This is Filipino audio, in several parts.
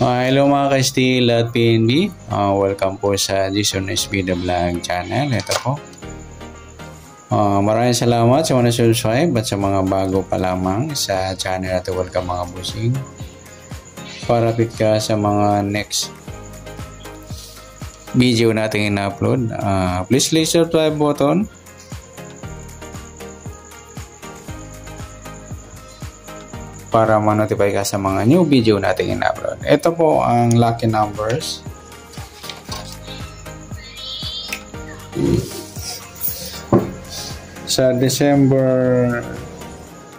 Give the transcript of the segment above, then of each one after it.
Hello mga ka-Steel at PNB. Welcome po sa Jason SB The Vlog channel. Ito po. Maraming salamat sa mga subscribe at sa mga bago pa lamang sa channel at welcome mga busing. Parapit ka sa mga next video natin in-upload. Please click subscribe button. Para ma-notify ka sa mga new video natin in-upload. Ito po ang lucky numbers. Sa December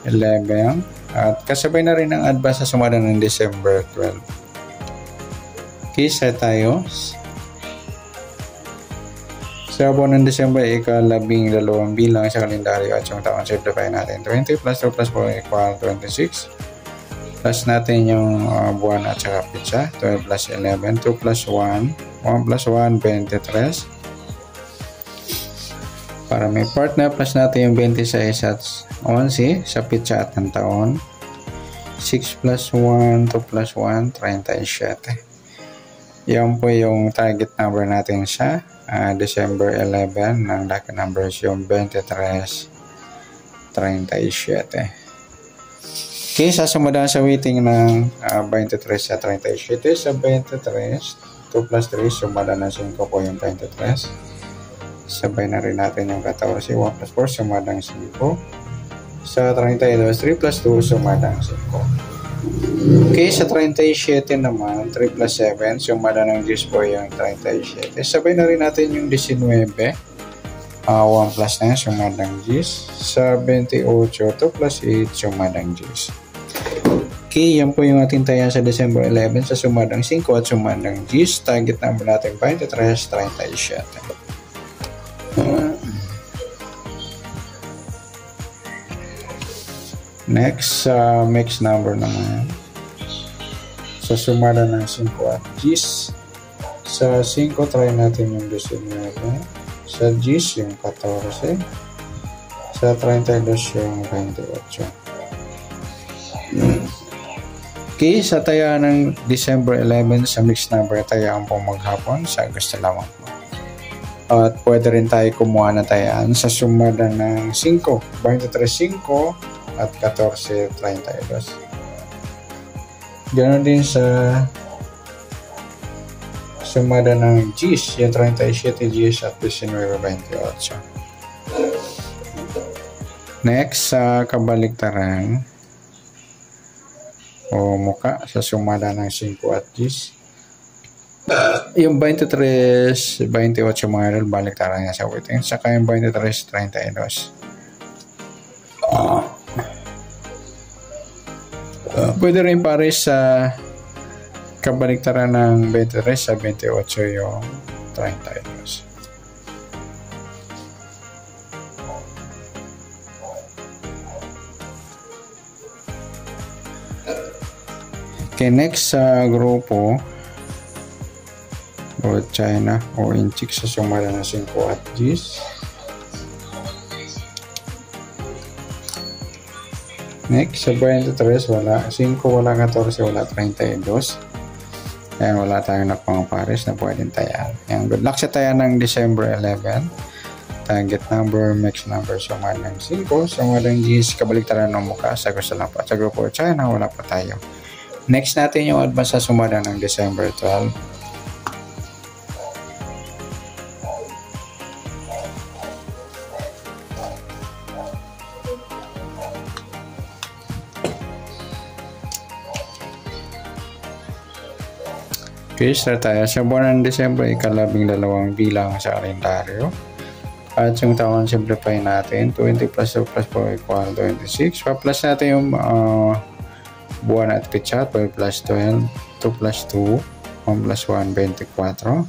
11 at kasabay na rin ang advance sa sumada ng December 12. Kisa tayo. Sa buwan ng December, ika-12 bilang sa kalendaryo at yung taon. Simplify natin. 20 plus 2 plus 4 equal 26. Plus natin yung buwan at saka pizza. 12 plus 11. 2 plus 1. 1 plus 1, 23. Para may partner, plus natin yung 26 at 11 sa pizza at ng taon. 6 plus 1, 2 plus 1, 37. Yan po yung target number natin sa December 11 ng lucky numbers yung 23, 37. Okay, sasamudan sa weighting ng 23 sa 37. Sa 23, 2 plus 3, sumada ng 5 po yung 23. Sabay na rin natin yung 14, 1 plus 4, sumadang 5. Sa 32, 3 plus 2, sumadang 5. Okay, sa 37 naman, 3 plus 7, sumada ng 10 po yung 37. Sabay na rin natin yung 19, 1 plus 9, sumadang 10. Sa 28, 2 plus 8, sumadang 10. Okay, yan po yung ating taya sa December 11 sa sumadang 5 at sumadang 10. Target number natin 23, 37. Next, mix number naman. Sa sumada ng 5 at 10. Sa 5, try natin yung 19. Sa 10, yung 14. Sa 32, yung 28. Okay, sa taya ng December 11 sa mix number, tayaan po maghapon sa gusto lamang po. At pwede rin tayo kumuha na tayaan sa sumada ng 5, 23, 5 at 14, 32. Ganoon din sa sumada ng Gs, yung 37 Gs at 19, 28. Next, sa kabaliktaran o muka sa sumada ng 5 at 10. Yung 23, 28 mga idol, baliktaran niya sa weighting. Saka yung 23, 32. Pwede rin pare sa kabaliktaran ng 23 sa 28 yung 32. Okay, next sa grupo o China o Inchik sa sumada ng 5 at 10. Next, sa 23, wala. 5, wala 14, wala 32. Ayan, wala tayong nakpang pares na pwedeng tayaan. Ayan, good luck sa tayaan ng December 11. Target number, mix number, sumada ng 5, sumada ng 10, kabaliktaran ng mukha, sa gusto lang po. At sa grupo China, wala pa tayo. Next natin yung advance sa sumada ng December 12. Okay, start tayo. Sa buwan ng December, ika-12 bilang sa kalendaryo. At yung taon, simplify natin. 20 plus 2 plus 4 equal 26. Pa-plus natin yung buwan at pizza. 12 plus 12. 2 plus 2. 1 plus 1, 24.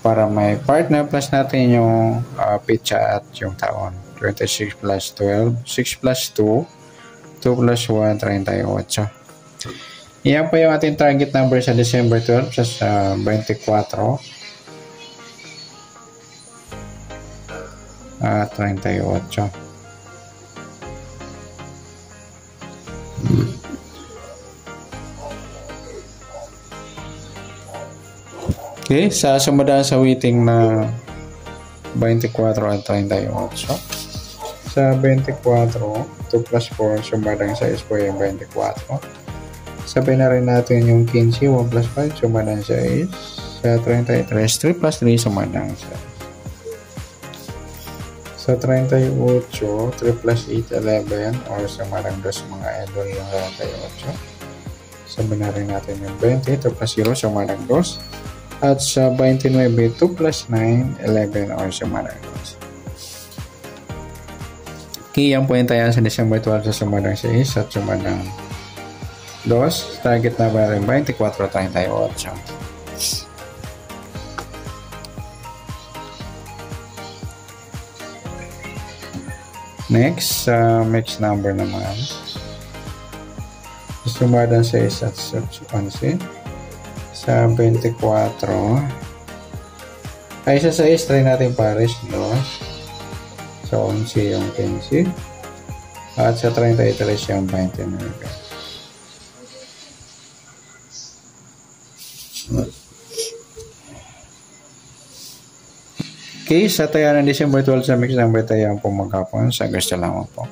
Para may partner, plus natin yung pizza at yung taon. 26 plus 12. 6 plus 2. 2 plus 1, 38. Yan po yung ating target number sa December 12 sa 24 at 38. Okay, sa sumadaan sa waiting na 24 at 38. Sa 24, 2 plus 4, sumadang 6 po yung 24. Sabay na rin natin yung 15, 1 plus 5, sumadang 6. Sa 33, 3 plus 3, sumadang 6. Sa 38, 3 plus 8, 11, or sumadang 2 mga idol yung 38. Sabay na rin natin yung 20, 2 plus 0, sumadang 2. At sa 29, 2 plus 9, 11, or sumadang 2. Okay, yan po yung tayan sa December 12 sa sumadang 6 at sumadang 2. Target na ba rin 24-38. Next, mixed number naman. Sumadang 6 at 11. Sa 24. Ay, sa 6, try natin pares, 2. Sa 11 yung 15. At sa 33 yung 29. Okay, sa taya ng December 12 sa mix number tayo ang pumagkapon sa gusto lamang po.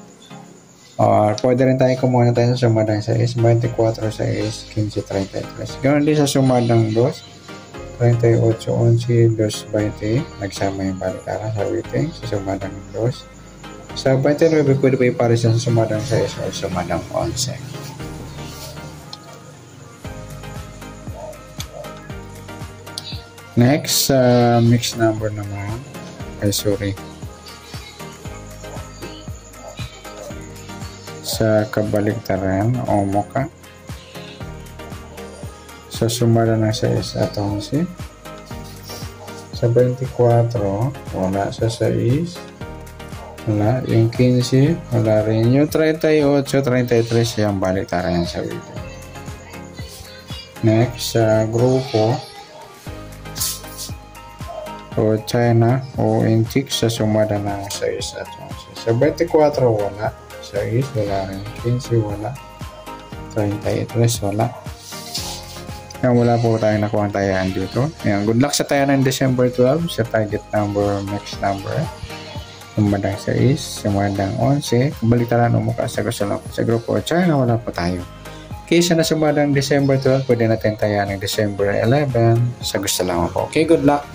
Pwede rin tayo kumuha na tayo sa sumadang 6, 24, 6, 15, 33. Ganoon din sa sumadang 2, 38, 11, 2, 20. Nagsama yung balikara sa waiting sa sumadang 2. Sa 29, pwede pa ipares sa sumadang 6 o sumadang 11. Next, mixed number naman. Sa kabaliktaran o moka. Sa sumada ng 6 at 11. Sa 24, wala. Sa 6, wala. Yung 15, wala rin. Yung 38, 33, yung baliktaran sa video. Next, sa grupo o China o Inchik sa sumada ng 6 at 11. Sa 24, wala. 6, wala rin. 15, wala. 33, wala. Yan, wala po tayo nakuha tayan dito. Yan, good luck sa tayan ng December 12 sa target number, next number. Sumadang 6, sumadang 11. Balitaran o mukha sa gusto sa grupo o China, wala po tayo. Kaysa na sumadang December 12, pwede natin tayan ng December 11 sa gusto lang po. Okay, good luck.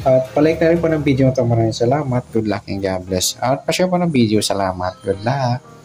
At palike na rin po ng video ito. Maraming salamat. Good luck and God bless. At pa-share po ng video. Salamat. Good luck.